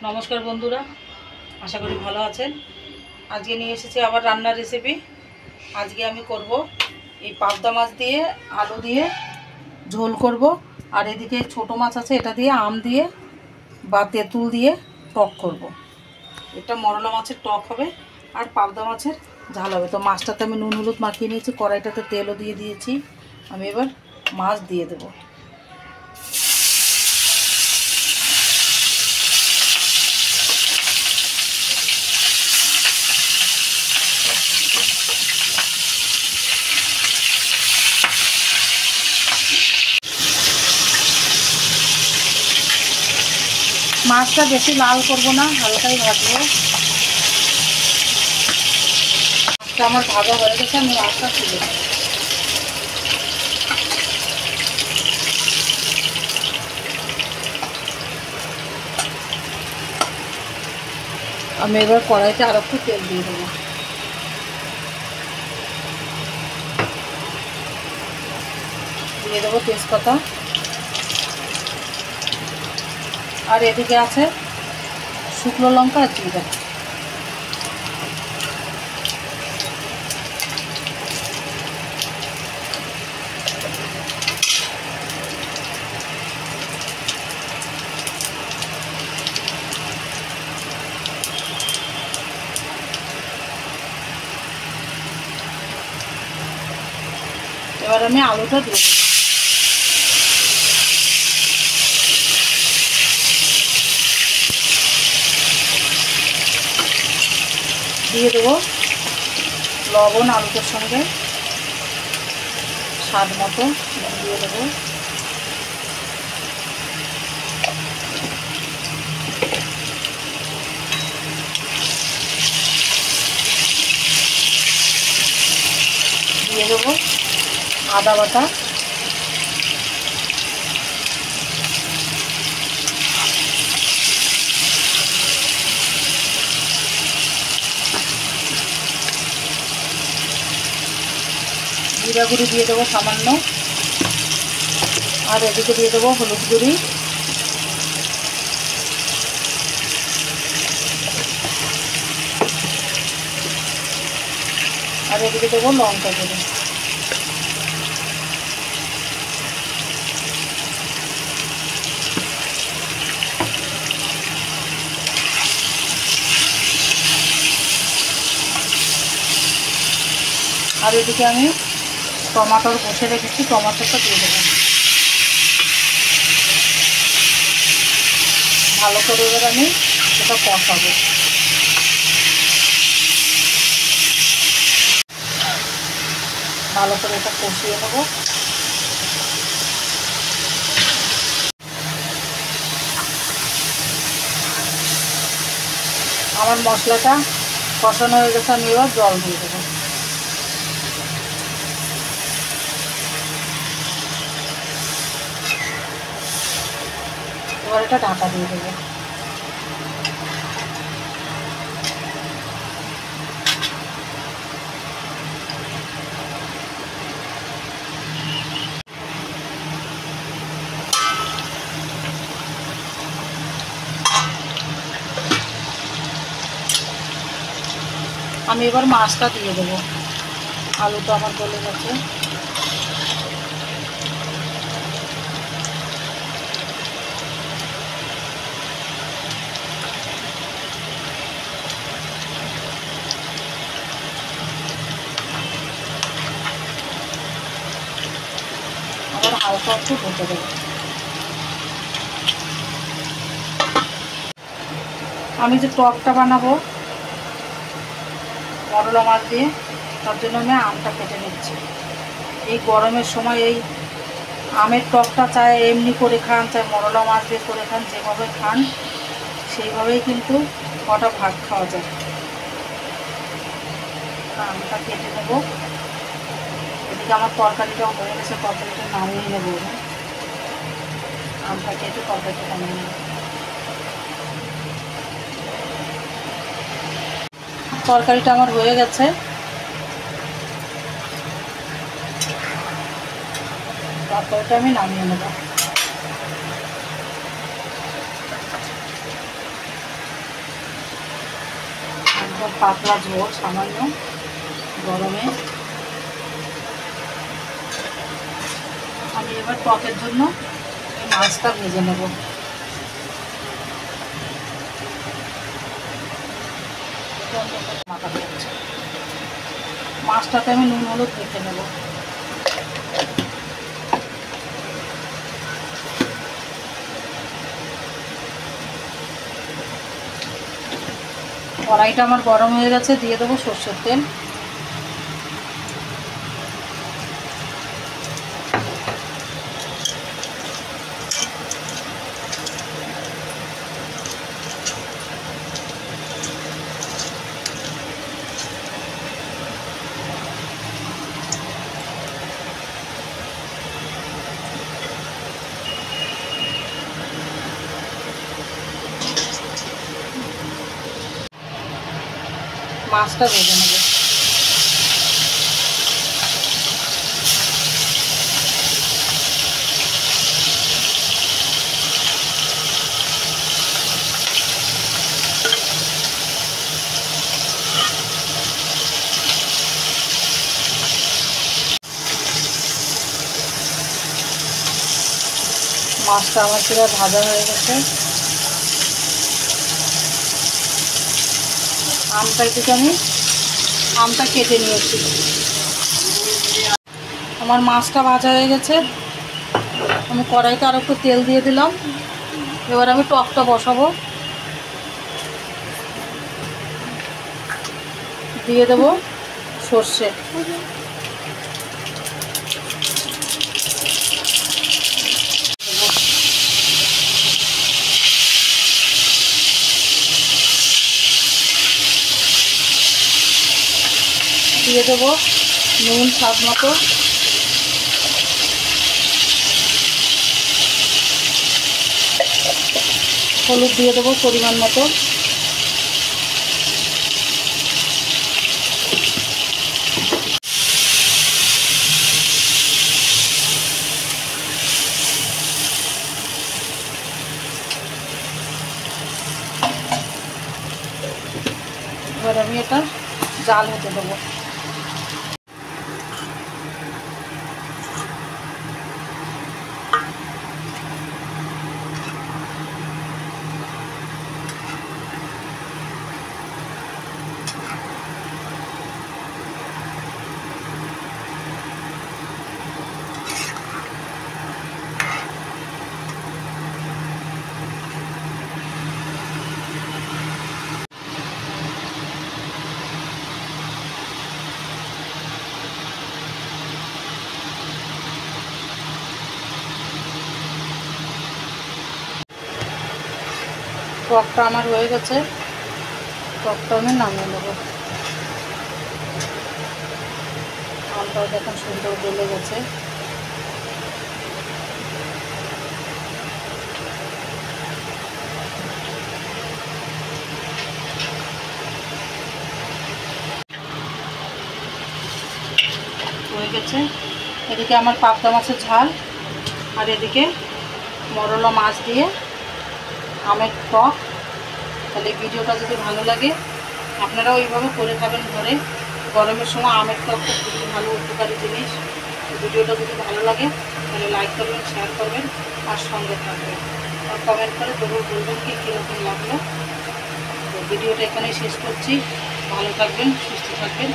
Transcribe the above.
নমস্কার বন্ধুরা, আশা করি ভালো আছেন। আজকে নিয়ে এসেছি আবার রান্নার রেসিপি। আজকে আমি করব এই পাবদা মাছ দিয়ে আলু দিয়ে ঝোল করব, আর এদিকে ছোট মাছ আছে, এটা দিয়ে আম দিয়ে বা তেঁতুল দিয়ে টক করব। এটা মরলা মাছের টক হবে আর পাবদা মাছের ঝাল হবে। তো মাছটাতে আমি নুন হলুদ মাখিয়ে নিয়েছি, কড়াইটাতে তেলও দিয়ে দিয়েছি। আমি এবার মাছ দিয়ে দেবো। মাছটা বেশি লাল করব না, হালকাই ভাজবো। মাছটা আমার ভাজা হয়ে গেছে, আমি মাছটা তুলে নেব। আমি এবার কড়াইতে আর একটু তেল দিয়ে দেবো। দিয়ে দেবো তেজপাতা, আর এদিকে আছে শুকনো লঙ্কা আর জিরা। এবার আমি আলুটা দিয়ে দেবো। দিয়ে দেবো লবণ আলুটার সঙ্গে স্বাদ মতো দিয়ে দেবো। দিয়ে দেবো আদা বাটা, জিরা গুঁড়ি দিয়ে দেবো সামান্য, আর এদিকে দিয়ে দেবো হলুদ গুঁড়ি, আর এদিকে দেবো লঙ্কা গুঁড়ি। আর এদিকে আমি টমাটোর বসে রেখেছি, টমাটোটা দিয়ে দেবো। ভালো করে এবার আমি এটা কষাবো। ভালো করে এটা কষিয়ে নেবো। আমার মশলাটা কষানো হয়ে গেছে, আমি এবার জল দিয়ে দেবো। এবার এটা ঢাকা দিয়ে দেবো। আমি এবার মাছটা দিয়ে দেবো। আলুটা আমার গলে গেছে। আবার হালকা একটু ঢেকে দেবো। আমি যে টকটা বানাবো মরলা মাছ দিয়ে, তার জন্য আমি আমটা কেটে নিচ্ছি। এই গরমের সময় এই আমের টকটা চাই এমনি করে খান, চাই মরলা মাছ দিয়ে করে খান, যেভাবে খান সেইভাবেই কিন্তু কটা ভাত খাওয়া যায়। আমটা কেটে নেবো। এদিকে আমার তরকারিটাও হয়ে গেছে, তরকারিটা নামিয়ে নেবো। আমটা কেটে তরকারিটা নামিয়ে নেবো। তরকারিটা আমার হয়ে গেছে। তরকারিটা আমি নামিয়ে নেব। একদম পাতলা ঝোল সামান্য গরমে। আমি এবার টকের জন্য এই মাছটা ভেজে নেব। মাছটাতে আমি নুন হলুদ মেখে নেব। কড়াইটা আমার গরম হয়ে গেছে, দিয়ে দেবো সর্ষের তেল। মাছটা ভেজে নেব। মাছটা আমার পুরো ভাজা হয়ে গেছে। আমটা কেটে নিয়েছি। আমার মাছটা ভাজা হয়ে গেছে। আমি কড়াইতে আর একটু তেল দিয়ে দিলাম। এবার আমি টকটা বসাবো। দিয়ে দেবো সর্ষে। দিয়ে দেবো নুন স্বাদ মতো। হলুদ দিয়ে দেবো পরিমাণ মতো। এবার আমি এটা জাল হতে দেবো। টকটা আমার হয়ে গেছে। টকটা আমি নামিয়ে নেব। আমটাও দেখুন সুন্দর গলে গেছে। হয়ে গেছে। এদিকে আমার পাবদা মাছের ঝাল, আর এদিকে মরলা মাছ দিয়ে আমের টক। তাহলে ভিডিওটা যদি ভালো লাগে আপনারা ওইভাবে করে খাবেন ঘরে। গরমের সময় আমের টকটা খুবই ভালো উপকারী জিনিস। ভিডিওটা যদি ভালো লাগে তাহলে লাইক করবেন, শেয়ার করবেন, আর সঙ্গে থাকবেন, আর কমেন্ট করে জরুর বলবেন কি কীরকম লাগলো। তো ভিডিওটা এখানেই শেষ করছি। ভালো থাকবেন, সুস্থ থাকবেন।